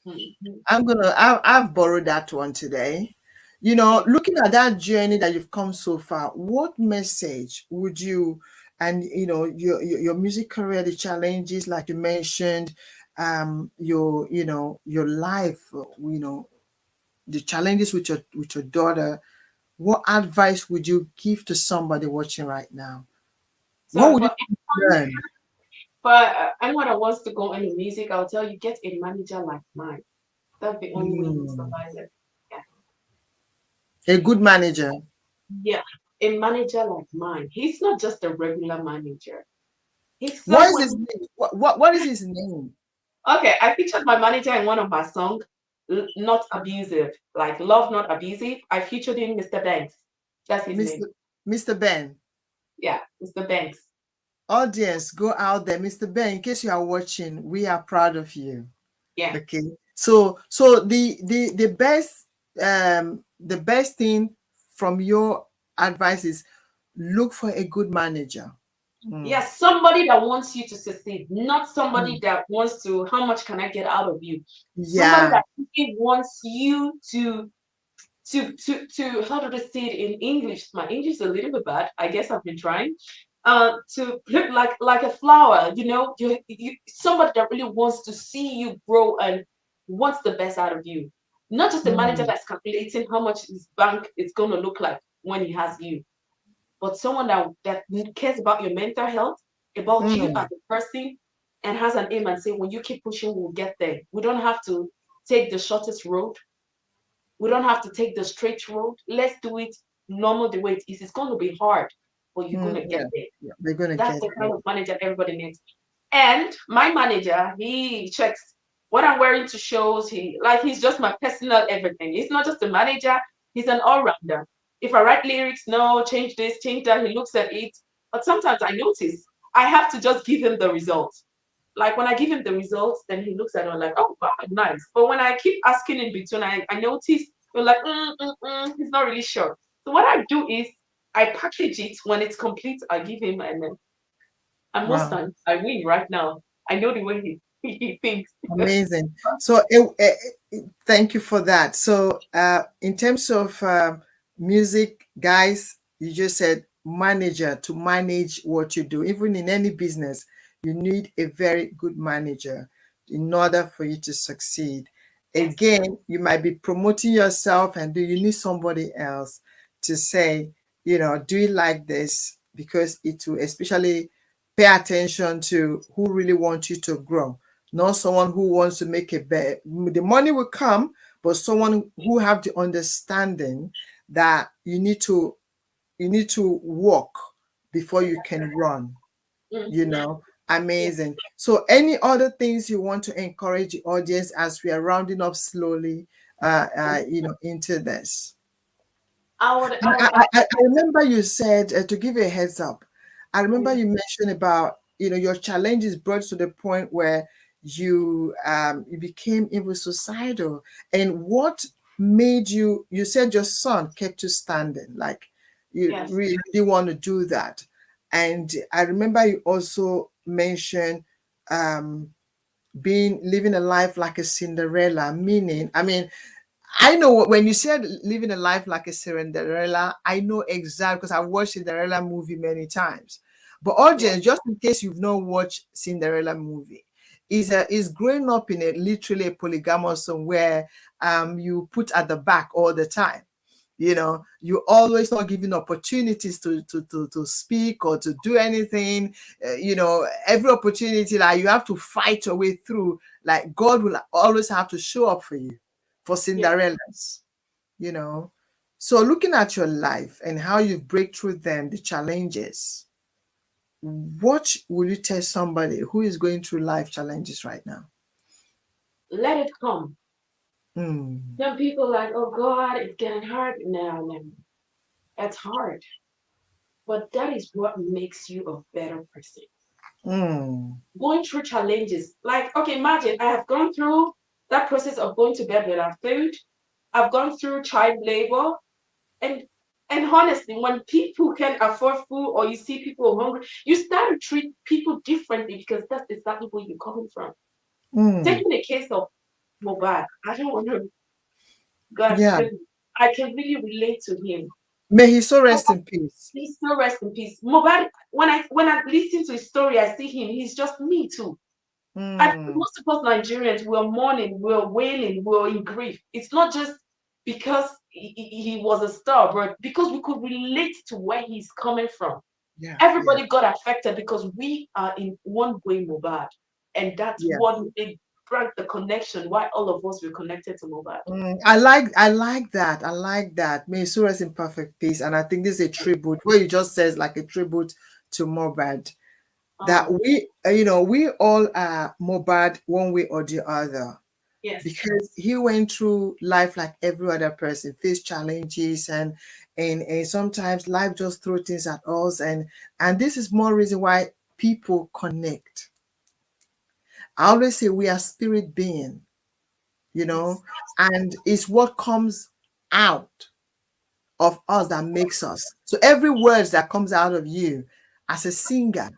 mm, mm. I've borrowed that one today. Yeah. Looking at that journey that you've come so far, what message would you, and your music career, the challenges like you mentioned, your life, the challenges with your daughter, what advice would you give to somebody watching right now? What So would you for learn? anyone that wants to go into music, I'll tell you, get a manager like mine. That's the only way you Hmm. survive it. Yeah. A good manager. Yeah. A manager like mine. He's not just a regular manager. He's What is his someone. name? What is his name? Okay, I featured my manager in one of my songs, Not Abusive, like Love Not Abusive. I featured in Mr. Banks. That's his name. Mr. Ben. Yeah, Mr. Banks. Audience, go out there. Mr. Ben, in case you are watching, we are proud of you. Yeah. Okay. So the best thing from your advice is look for a good manager. Mm, Yeah, somebody that wants you to succeed, not somebody mm. that wants to, how much can I get out of you? Somebody Yeah. that really wants you to how do they say it in English? My English is a little bit bad. I guess I've been trying. To look like a flower, somebody that really wants to see you grow and wants the best out of you. Not just a manager Mm, that's calculating how much his bank is gonna look like when he has you, but someone that cares about your mental health, about you as mm, a person, and has an aim and say, when you keep pushing, we'll get there. We don't have to take the shortest road. We don't have to take the straight road. Let's do it normal the way it is. It's going to be hard, but you're going to get yeah. there. Yeah. We're gonna That's get the there. kind of manager everybody needs. And my manager, he checks what I'm wearing to shows. He's just my personal everything. He's not just a manager, he's an all-rounder. If I write lyrics, no, change this, change that, he looks at it. But sometimes I notice I have to just give him the results. Like when I give him the results, then he looks at it like, oh wow, nice. But when I keep asking in between, I notice you're like, he's not really sure. So what I do is I package it when it's complete, I give him, and most Wow. times I win right now. I know the way he thinks. Amazing. So thank you for that. So in terms of music, guys, you just said manager to manage what you do. Even in any business, you need a very good manager in order for you to succeed. Yes. Again, you might be promoting yourself and do you need somebody else to say, do you like this? Because it will especially pay attention to who really wants you to grow, not someone who wants to make a bet. The money will come, but someone who have the understanding that you need to walk before you can run. You Mm-hmm. know, Yes. amazing. So, any other things you want to encourage the audience as we are rounding up slowly, into this? I would And I would I remember you said, to give you a heads up, I remember mm, you mentioned about, your challenges brought to the point where you became even suicidal. And what made you said your son kept you standing, like you yes. really didn't want to do that. And I remember you also mentioned um, being living a life like a Cinderella, meaning, I mean, I know when you said living a life like a Cinderella, I know exactly because I've watched Cinderella movie many times. But Yes. audience, just in case you've not watched Cinderella movie, is growing up in a literally a polygamous home where you put at the back all the time. You always not given opportunities to speak or to do anything. Every opportunity, like, you have to fight your way through. Like, God will always have to show up for you, for Yes. Cinderellas. you know so looking at your life and how you break through them, the challenges, what will you tell somebody who is going through life challenges right now? Let it come. Mm, Some people like, oh God, it's getting hard now. No. That's hard. But that is what makes you a better person. mm, Going through challenges. Like, okay, imagine I have gone through that process of going to bed without food. I've gone through child labor. And and honestly, when people can afford food or you see people hungry, you start to treat people differently because that's exactly where you're coming from. mm. Taking the case of Mobad, I don't want to, God, Yeah. I can really relate to him. May he so rest Mobad, in peace. please still rest in peace. Mobad, when I listen to his story, I see him. He's just me too. And Mm, most of us Nigerians, we're mourning, we're wailing, we're in grief. It's not just because he was a star, but because we could relate to where he's coming from. yeah, yeah, Everybody got affected because we are in one way Mobad. And that's yeah. what it brought the connection, why all of us were connected to Mobad. I like that. I like that. May he so rest in perfect peace. And I think this is a tribute. What you just says like a tribute to Mobad. that Oh, we all are Mobad one way or the other, yes. because he went through life like every other person, faced challenges, and sometimes life just throw things at us, and this is more reason why people connect. I always say we are spirit being, Yes. and it's what comes out of us that makes us. So every word that comes out of you as a singer,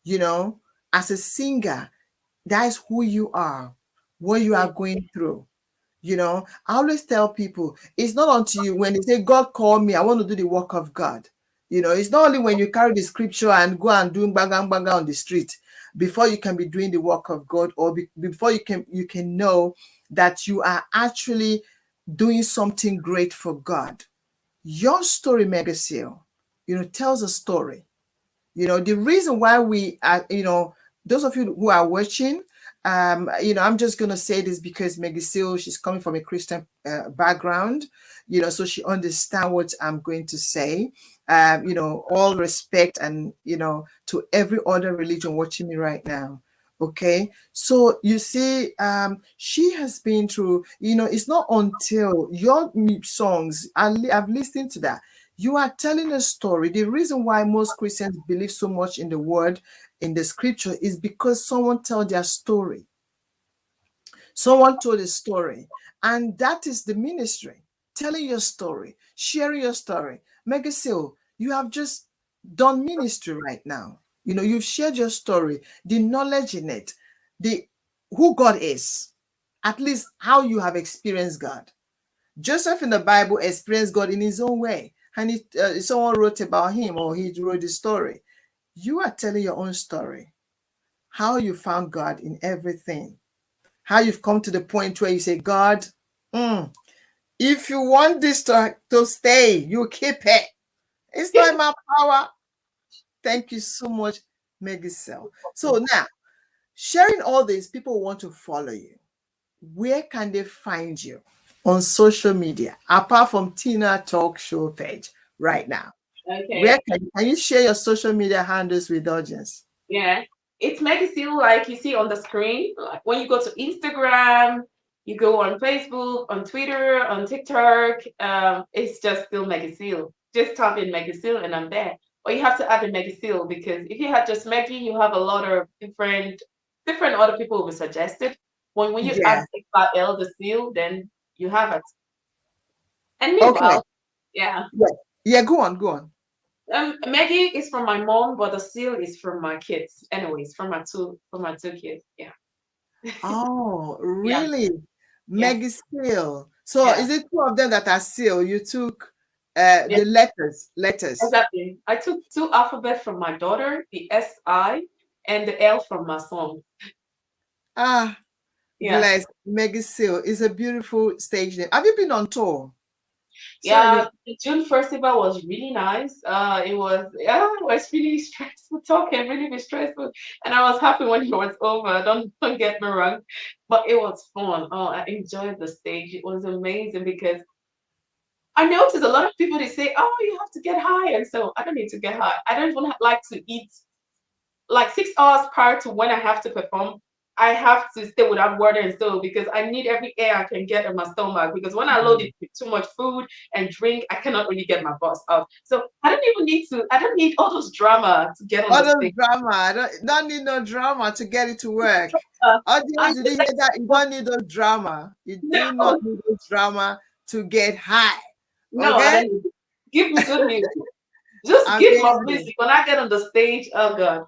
you know, as a singer, that is who you are, what you Yeah. are going through. I always tell people it's not until you when they say, God called me, I want to do the work of God. It's not only when you carry the scripture and go and doing banga banga on the street before you can be doing the work of God, or before you can know that you are actually doing something great for God. Your story, Megasil, tells a story. The reason why we are, those of you who are watching, I'm just gonna say this because Maggie Seal, she's coming from a Christian background, so she understands what I'm going to say. All respect and to every other religion watching me right now. Okay, so you see, she has been through. It's not until your songs, I've listened to that. You are telling a story. The reason why most Christians believe so much in the word, in the scripture, is because someone told their story. Someone told a story. And that is the ministry. Telling your story, sharing your story. Megasil, you have just done ministry right now. You've shared your story, the knowledge in it, the who God is, at least how you have experienced God. Joseph in the Bible experienced God in his own way, and someone wrote about him, or he wrote the story. You are telling your own story, how you found God in everything, how you've come to the point where you say, God, if you want this to stay, you keep it. It's not my power. Thank you so much, Megicel. So now, sharing all this, people want to follow you. Where can they find you on social media apart from Tina Talk Show page right now? Where Okay. can you share your social media handles with the audience? Yeah. It's Meggy like you see on the screen. Like when you go to Instagram, you go on Facebook, on Twitter, on TikTok. It's just still Meggy. Just type in Meggy and I'm there. Or you have to add the Meggy because if you had just Meggy, you have a lot of different other people will be suggested. When you add Yeah. L the seal, then you have it. And Okay. meanwhile, yeah. Yeah. Yeah. Go on. Go on. Maggie is from my mom, but the seal is from my kids. Anyways, from my two kids. Yeah, Oh, yeah, really? yeah, Maggie Seal. So yeah. is it two of them that are Seal? You took Yeah, the letters. exactly. I took two alphabets from my daughter, the SI and the L from my son. Ah, Yeah, bless. Maggie Seal is a beautiful stage name. Have you been on tour? So that yeah. you The June festival was really nice. It was really stressful. Talking really stressful, and I was happy when it was over. Don't get me wrong, but it was fun. Oh, I enjoyed the stage. It was amazing because I notice a lot of people they say, "Oh, you have to get high," and so I don't need to get high. I don't even like to eat like 6 hours prior to when I have to perform. I have to stay without water and so because I need every air I can get in my stomach because when I load it with too much food and drink, I cannot really get my boss out. So I don't even need to. I don't need all those drama to get on all the those stage. drama. I don't need no drama to get it to work. I Audience, did you just hear that? You don't need those drama. You do not no, need those drama to get high. no, I Okay? don't need it. Give me good music. Just give my Amazing. music when I get on the stage. Oh God.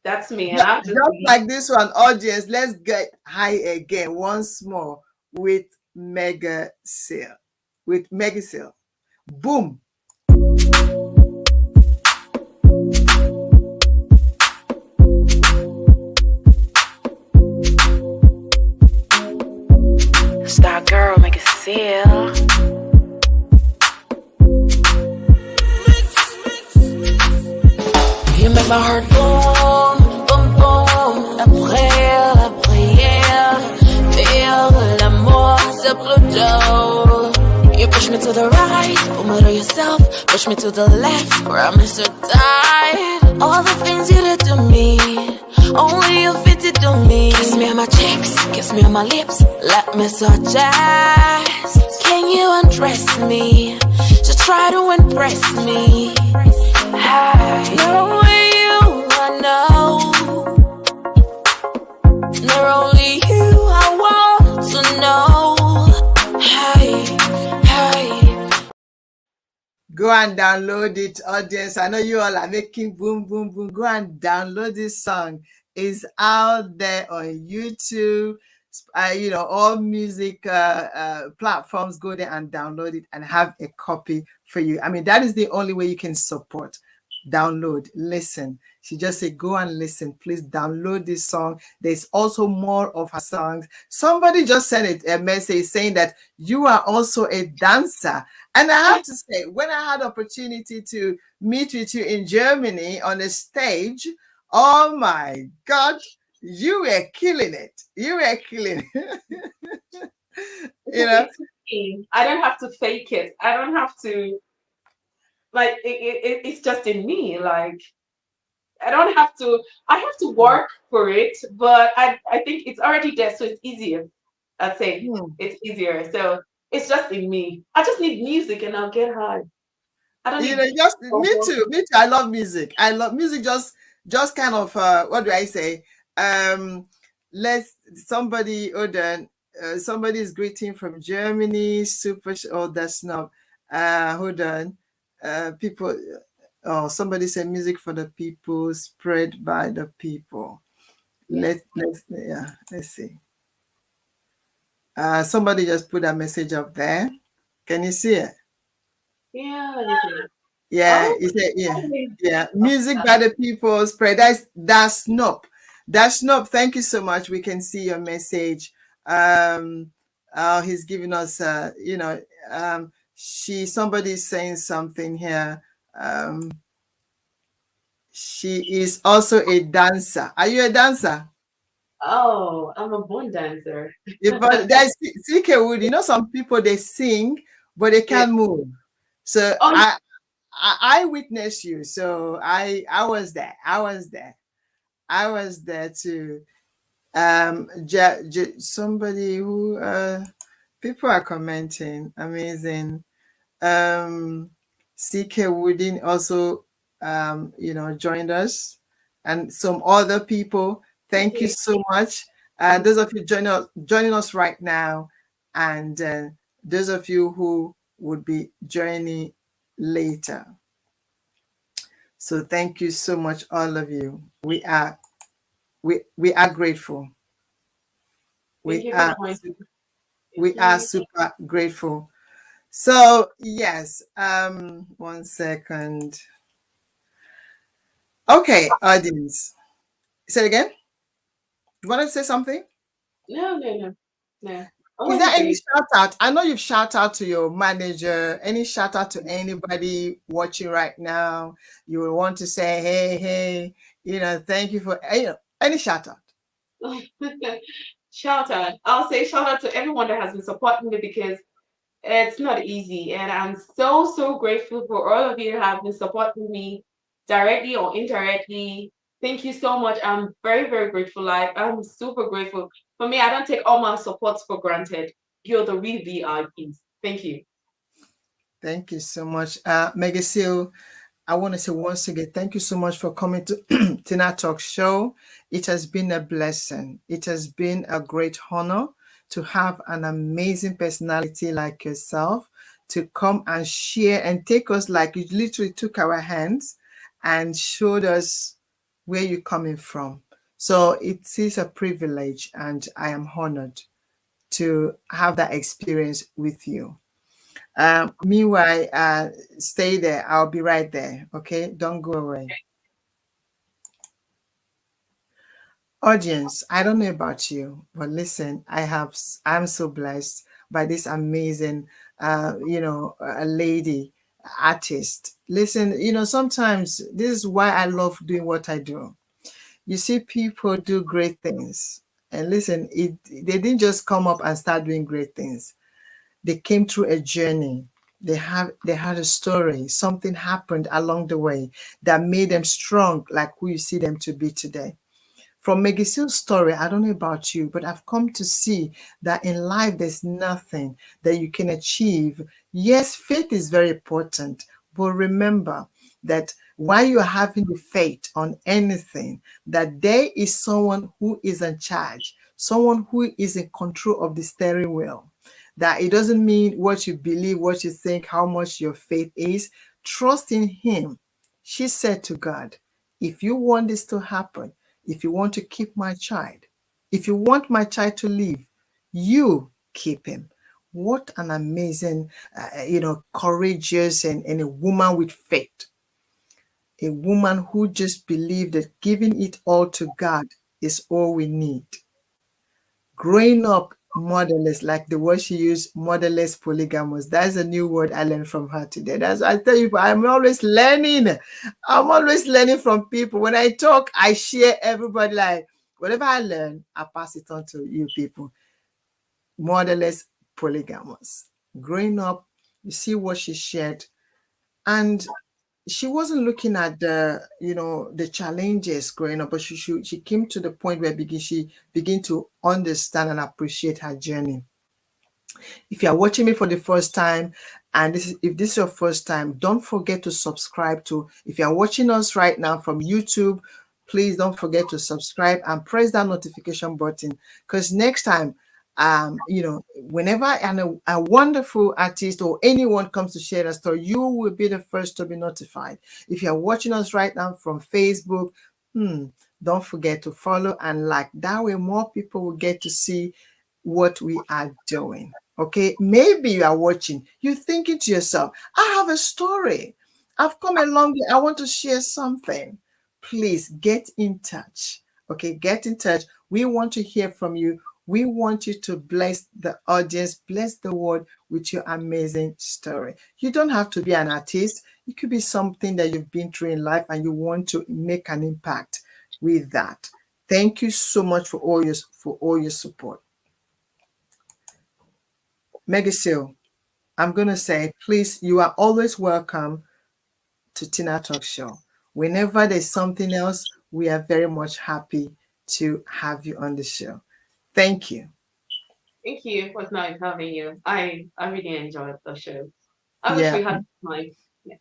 That's me, and I've just Just believe. like this one, audience, let's get high again once more with Mega Sale. With Mega Sale. Boom. Star girl, make it seal. You make my heart boom, boom, boom. La prière, la prière. Feel l'amour, c'est Pluto. You push me to the right, pull me to yourself. Push me to the left, grab me so tight. All the things you did to me, only you fit it to me. Kiss me on my cheeks, kiss me on my lips, let me suggest. Can you undress me? Just try to impress me. Hey, not only you, I know. Not only you, I want to know. Hey, hey. Go and download it, audience. I know you all are making boom, boom, boom. Go and download this song. It's out there on YouTube. All music platforms. Go there and download it and have a copy for you. I mean, that is the only way you can support. Download, listen. She just said, go and listen. Please download this song. There's also more of her songs. Somebody just sent a message saying that you are also a dancer. And I have to say, when I had opportunity to meet with you in Germany on a stage, oh my God, you were killing it. You were killing it. It's me. I don't have to fake it. I don't have to, like, it's just in me. Like, I don't have to, I have to work for it, but I think it's already there, so it's easier. I'd say it's easier. So it's just in me. I just need music and I'll get high. I don't need Just me too. Me too. I love music. I love music. Just kind of what do I say? Let's somebody somebody is greeting from Germany. Super. Oh, that's not. Hold on. People. Oh, somebody said music for the people, spread by the people. Yeah. Let's see. Somebody just put a message up there. Can you see it? Yeah, let me see. Yeah, Oh, it's a, yeah, okay. yeah. Music by the people spread. That's Snoop. That's Snoop. Thank you so much. We can see your message. He's giving us somebody's saying something here. She is also a dancer. Are you a dancer? Oh, I'm a born dancer. But there's CK Wood, some people they sing, but they Yeah. can't move. So Oh, I witnessed you, so I was there. I was there too. Somebody who people are commenting, amazing. CK Woodin also joined us, and some other people. Thank you okay. so much. Those of you joining us right now, and those of you who would be joining later. So thank you so much, all of you. We are grateful. Thank We you for are joining. we are Mhm. super grateful. So yes, 1 second. Okay, audience. Say it again. You want to say something? No, no, no, no. I Is want there to any say shout out? I know you've shout out to your manager. Any shout out to anybody watching right now? You will want to say, hey, thank you for any shout out. shout out. I'll say shout out to everyone that has been supporting me because it's not easy. And I'm so, so grateful for all of you who have been supporting me directly or indirectly. Thank you so much. I'm very, very grateful. Like, I'm super grateful. For me, I don't take all my supports for granted. You're the real VIPs. Thank you. Thank you so much. Mega Seal, I want to say once again, thank you so much for coming to Tinatalks show. It has been a blessing. It has been a great honor to have an amazing personality like yourself to come and share and take us, like you literally took our hands and showed us where you're coming from. So it is a privilege, and I am honored to have that experience with you. Meanwhile, stay there. I'll be right there. Okay, don't go away. Audience, I don't know about you, but listen, I'm so blessed by this amazing, a lady artist. Listen, sometimes this is why I love doing what I do. You see, people do great things, and listen, they didn't just come up and start doing great things. They came through a journey. They had a story. Something happened along the way that made them strong, like who you see them to be today. From Meggy Seal's story, I don't know about you, but I've come to see that in life there's nothing that you can achieve. Yes, faith is very important, but remember that while you're having the faith on anything, that there is someone who is in charge, someone who is in control of the steering wheel. That it doesn't mean what you believe, what you think, how much your faith is. Trust in Him. She said to God, if you want this to happen, if you want to keep my child, if you want my child to live, you keep him. What an amazing, courageous and a woman with faith. A woman who just believed that giving it all to God is all we need. Growing up motherless, like the word she used, motherless polygamous. That's a new word I learned from her today. That's I tell you, I'm always learning. I'm always learning from people. When I talk, I share everybody like whatever I learn, I pass it on to you people. Motherless polygamous. Growing up, you see what she shared. And she wasn't looking at the challenges growing up, but she came to the point where she began to understand and appreciate her journey. If you are watching me for the first time, and if this is your first time, don't forget to subscribe to. If you are watching us right now from YouTube, please don't forget to subscribe and press that notification button, because next time, whenever a wonderful artist or anyone comes to share a story, you will be the first to be notified. If you are watching us right now from Facebook, don't forget to follow and like. That way more people will get to see what we are doing. Okay, maybe you are watching, you're thinking to yourself, I have a story. I've come a long way. I want to share something. Please get in touch. Okay, get in touch. We want to hear from you. We want you to bless the audience, bless the world with your amazing story. You don't have to be an artist. It could be something that you've been through in life and you want to make an impact with that. Thank you so much for all your support. Megasil, I'm going to say, please, you are always welcome to Tina Talk Show. Whenever there's something else, we are very much happy to have you on the show. Thank you. Thank you. It was nice having you. I really enjoyed the show. I wish Yeah, we had time. Yeah.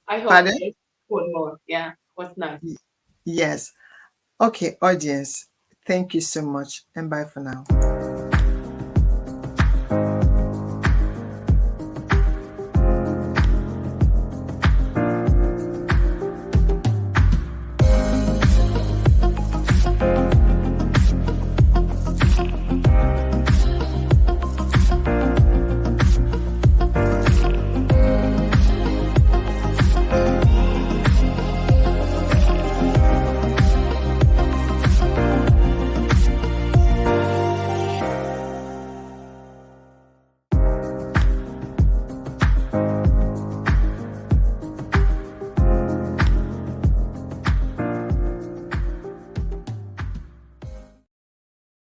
I hope pardon? you put more. Yeah, it was nice. Yes. Okay, audience, thank you so much and bye for now.